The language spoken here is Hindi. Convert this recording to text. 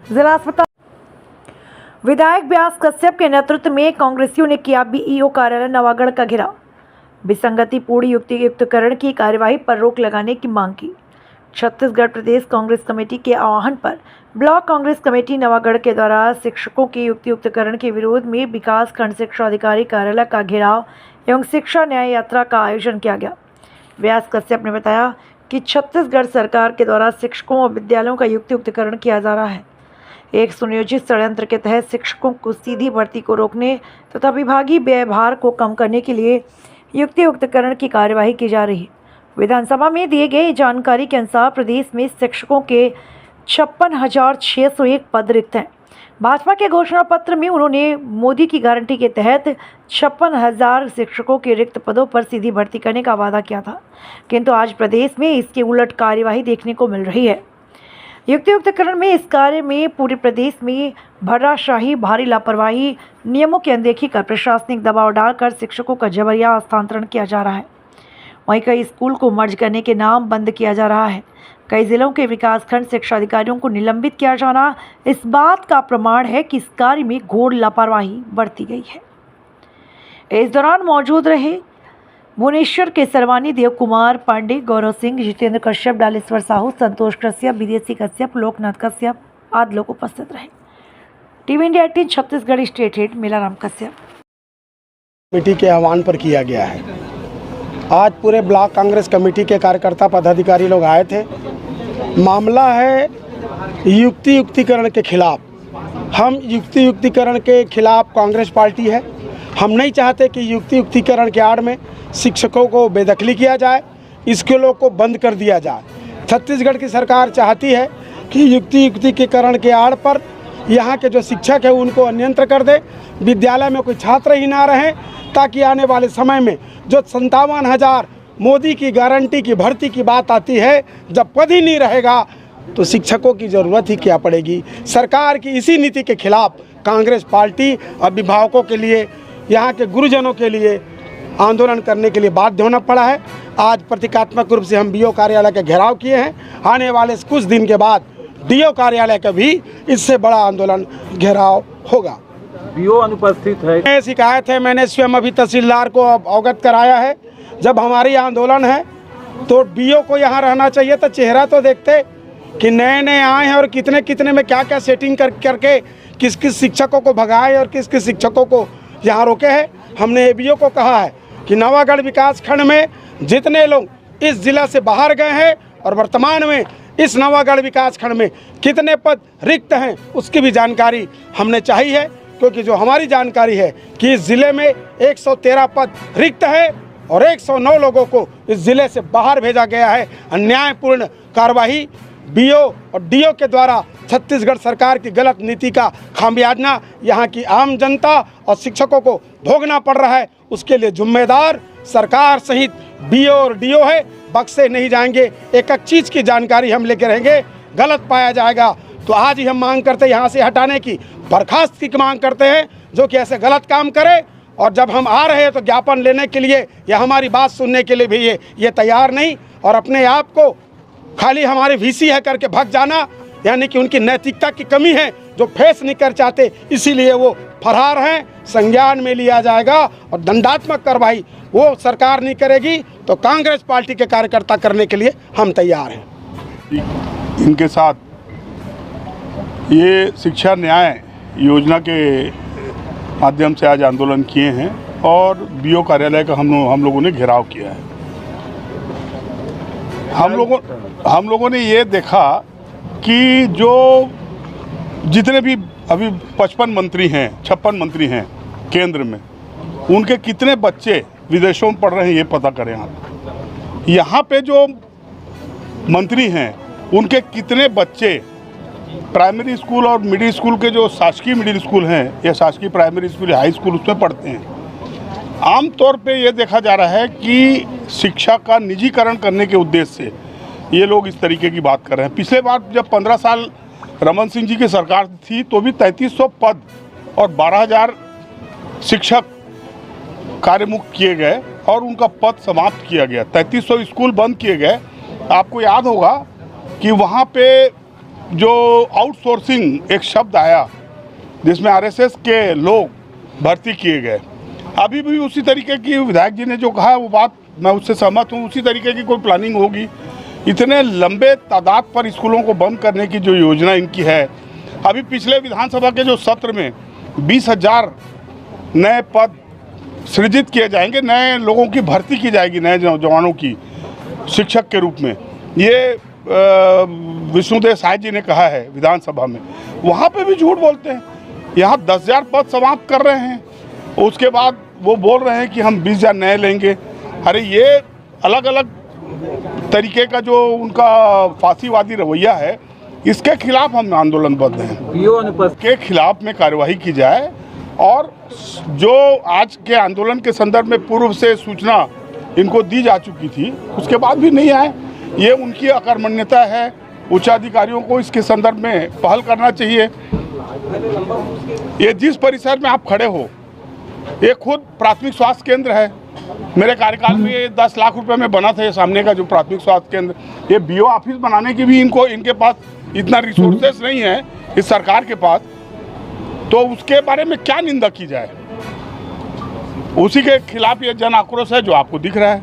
जिला अस्पताल। विधायक व्यास कश्यप के नेतृत्व में कांग्रेसियों ने किया बीईओ कार्यालय नवागढ़ का घेराव। विसंगतिपूर्ण युक्तियुक्तकरण की कार्यवाही पर रोक लगाने की मांग की। छत्तीसगढ़ प्रदेश कांग्रेस कमेटी के आह्वान पर ब्लॉक कांग्रेस कमेटी नवागढ़ के द्वारा शिक्षकों के युक्तियुक्तकरण के विरोध में विकास खंड शिक्षा अधिकारी कार्यालय का घेराव एवं शिक्षा न्याय यात्रा का आयोजन किया गया। व्यास कश्यप ने बताया कि छत्तीसगढ़ सरकार के द्वारा शिक्षकों और विद्यालयों का युक्तियुक्तकरण किया जा रहा है। एक सुनियोजित षड्यंत्र के तहत शिक्षकों को सीधी भर्ती को रोकने तथा विभागीय व्यवहार को कम करने के लिए युक्तियुक्तकरण की कार्यवाही की जा रही है। विधानसभा में दिए गए जानकारी के अनुसार प्रदेश में शिक्षकों के 56,601 पद रिक्त हैं। भाजपा के घोषणा पत्र में उन्होंने मोदी की गारंटी के तहत 56,000 शिक्षकों के रिक्त पदों पर सीधी भर्ती करने का वादा किया था, किंतु आज प्रदेश में इसके उलट कार्यवाही देखने को मिल रही है। युक्तियुक्तकरण में इस कार्य में पूरे प्रदेश में भर्राशाही, भारी लापरवाही, नियमों की अनदेखी कर प्रशासनिक दबाव डालकर शिक्षकों का जबरिया हस्तांतरण किया जा रहा है। वहीं कई स्कूल को मर्ज करने के नाम बंद किया जा रहा है। कई जिलों के विकासखंड शिक्षा अधिकारियों को निलंबित किया जाना इस बात का प्रमाण है कि इस कार्य में घोर लापरवाही बरती गई है। इस दौरान मौजूद रहे भुवनेश्वर के सरवानी, देव कुमार पांडे, गौरव सिंह, जितेंद्र कश्यप, डालेश्वर साहू, संतोष कश्यप, विदेशी कश्यप, लोकनाथ कश्यप आदि लोग उपस्थित रहे। TV India 18 Chhattisgarh state head Melaram Kashyap committee के आह्वान पर किया गया है। आज पूरे ब्लॉक कांग्रेस कमेटी के कार्यकर्ता पदाधिकारी लोग आए थे। मामला है युक्तिकरण के खिलाफ। हम युक्तिकरण के खिलाफ कांग्रेस पार्टी है। हम नहीं चाहते कि युक्तिकरण के आड़ में शिक्षकों को बेदखली किया जाए, स्कूलों को बंद कर दिया जाए। छत्तीसगढ़ की सरकार चाहती है कि युक्तिकरण के आड़ पर यहाँ के जो शिक्षक है उनको अन्यंत्र कर दे, विद्यालय में कोई छात्र ही ना रहे, ताकि आने वाले समय में जो 57,000 मोदी की गारंटी की भर्ती की बात आती है, जब पद ही नहीं रहेगा तो शिक्षकों की ज़रूरत ही क्या पड़ेगी। सरकार की इसी नीति के खिलाफ कांग्रेस पार्टी अभिभावकों के लिए, यहाँ के गुरुजनों के लिए आंदोलन करने के लिए बाध्य होना पड़ा है। आज प्रतीकात्मक रूप से हम बीओ कार्यालय का घेराव किए हैं। आने वाले कुछ दिन के बाद डीओ कार्यालय का भी इससे बड़ा आंदोलन घेराव होगा। बीओ अनुपस्थित है। शिकायत है, मैंने स्वयं अभी तहसीलदार को अवगत कराया है। जब हमारी आंदोलन है तो बीओ को यहाँ रहना चाहिए, तो चेहरा तो देखते कि नए नए आए हैं और कितने कितने में क्या क्या सेटिंग करके किस किस शिक्षकों को भगाए और किस किस शिक्षकों को यहाँ रोके हैं। हमने एबीओ को कहा है कि नवागढ़ विकास खंड में जितने लोग इस जिला से बाहर गए हैं और वर्तमान में इस नवागढ़ विकास खंड में कितने पद रिक्त हैं उसकी भी जानकारी हमने चाहिए है, क्योंकि जो हमारी जानकारी है कि इस ज़िले में 113 पद रिक्त है और 109 लोगों को इस ज़िले से बाहर भेजा गया है। अन्यायपूर्ण कार्रवाई बीओ और डीओ के द्वारा छत्तीसगढ़ सरकार की गलत नीति का खामियाजा यहाँ की आम जनता और शिक्षकों को भोगना पड़ रहा है। उसके लिए जिम्मेदार सरकार सहित बीओ और डीओ है, बक्से नहीं जाएंगे। एक एक चीज़ की जानकारी हम लेके रहेंगे। गलत पाया जाएगा तो आज ही हम मांग करते हैं यहाँ से हटाने की, बर्खास्त की मांग करते हैं जो कि ऐसे गलत काम करे। और जब हम आ रहे हैं तो ज्ञापन लेने के लिए या हमारी बात सुनने के लिए भी ये तैयार नहीं, और अपने आप को खाली हमारे वीसी है करके भाग जाना, यानी कि उनकी नैतिकता की कमी है जो फेस नहीं कर चाहते, इसीलिए वो फरार हैं। संज्ञान में लिया जाएगा और दंडात्मक कार्रवाई वो सरकार नहीं करेगी तो कांग्रेस पार्टी के कार्यकर्ता करने के लिए हम तैयार हैं। इनके साथ ये शिक्षा न्याय योजना के माध्यम से आज आंदोलन किए हैं और बीओ कार्यालय का हम लोगों ने घेराव किया है। हम लोगों ने ये देखा कि जो जितने भी अभी 55 मंत्री हैं, 56 मंत्री हैं केंद्र में, उनके कितने बच्चे विदेशों में पढ़ रहे हैं ये पता करें आप। यहाँ पे जो मंत्री हैं उनके कितने बच्चे प्राइमरी स्कूल और मिडिल स्कूल के जो शासकीय मिडिल स्कूल हैं या शासकीय प्राइमरी स्कूल या हाई स्कूल उसमें पढ़ते हैं। आमतौर पे ये देखा जा रहा है कि शिक्षा का निजीकरण करने के उद्देश्य से ये लोग इस तरीके की बात कर रहे हैं। पिछले बार जब 15 साल रमन सिंह जी की सरकार थी तो भी 3300 पद और 12,000 शिक्षक कार्यमुक्त किए गए और उनका पद समाप्त किया गया। 3300 स्कूल बंद किए गए। आपको याद होगा कि वहाँ पे जो आउटसोर्सिंग एक शब्द आया जिसमें आरएसएस के लोग भर्ती किए गए, अभी भी उसी तरीके की विधायक जी ने जो कहा वो बात मैं उससे सहमत हूँ। उसी तरीके की कोई प्लानिंग होगी। इतने लंबे तादाद पर स्कूलों को बंद करने की जो योजना इनकी है, अभी पिछले विधानसभा के जो सत्र में 20,000 नए पद सृजित किए जाएंगे, नए लोगों की भर्ती की जाएगी, नए जवानों की शिक्षक के रूप में। ये विष्णुदेव साय जी ने कहा है विधानसभा में। वहाँ पे भी झूठ बोलते हैं। यहाँ 10,000 पद समाप्त कर रहे हैं, उसके बाद वो बोल रहे हैं कि हम 20,000 नए लेंगे। अरे ये अलग अलग तरीके का जो उनका फांसीवादी रवैया है, इसके खिलाफ हम आंदोलनबद्ध हैं। बीओ अनुपस्थित के खिलाफ में कार्यवाही की जाए और जो आज के आंदोलन के संदर्भ में पूर्व से सूचना इनको दी जा चुकी थी, उसके बाद भी नहीं आए, ये उनकी अकर्मण्यता है। उच्चाधिकारियों को इसके संदर्भ में पहल करना चाहिए। ये जिस परिसर में आप खड़े हो, ये खुद प्राथमिक स्वास्थ्य केंद्र है। मेरे कार्यकाल में ये 10 लाख रुपए में बना था, ये सामने का जो प्राथमिक स्वास्थ्य केंद्र। ये बीओ ऑफिस बनाने की भी इनके पास इतना रिसोर्सेस नहीं है इस सरकार के पास, तो उसके बारे में क्या निंदा की जाए। उसी के खिलाफ ये जन आक्रोश है जो आपको दिख रहा है।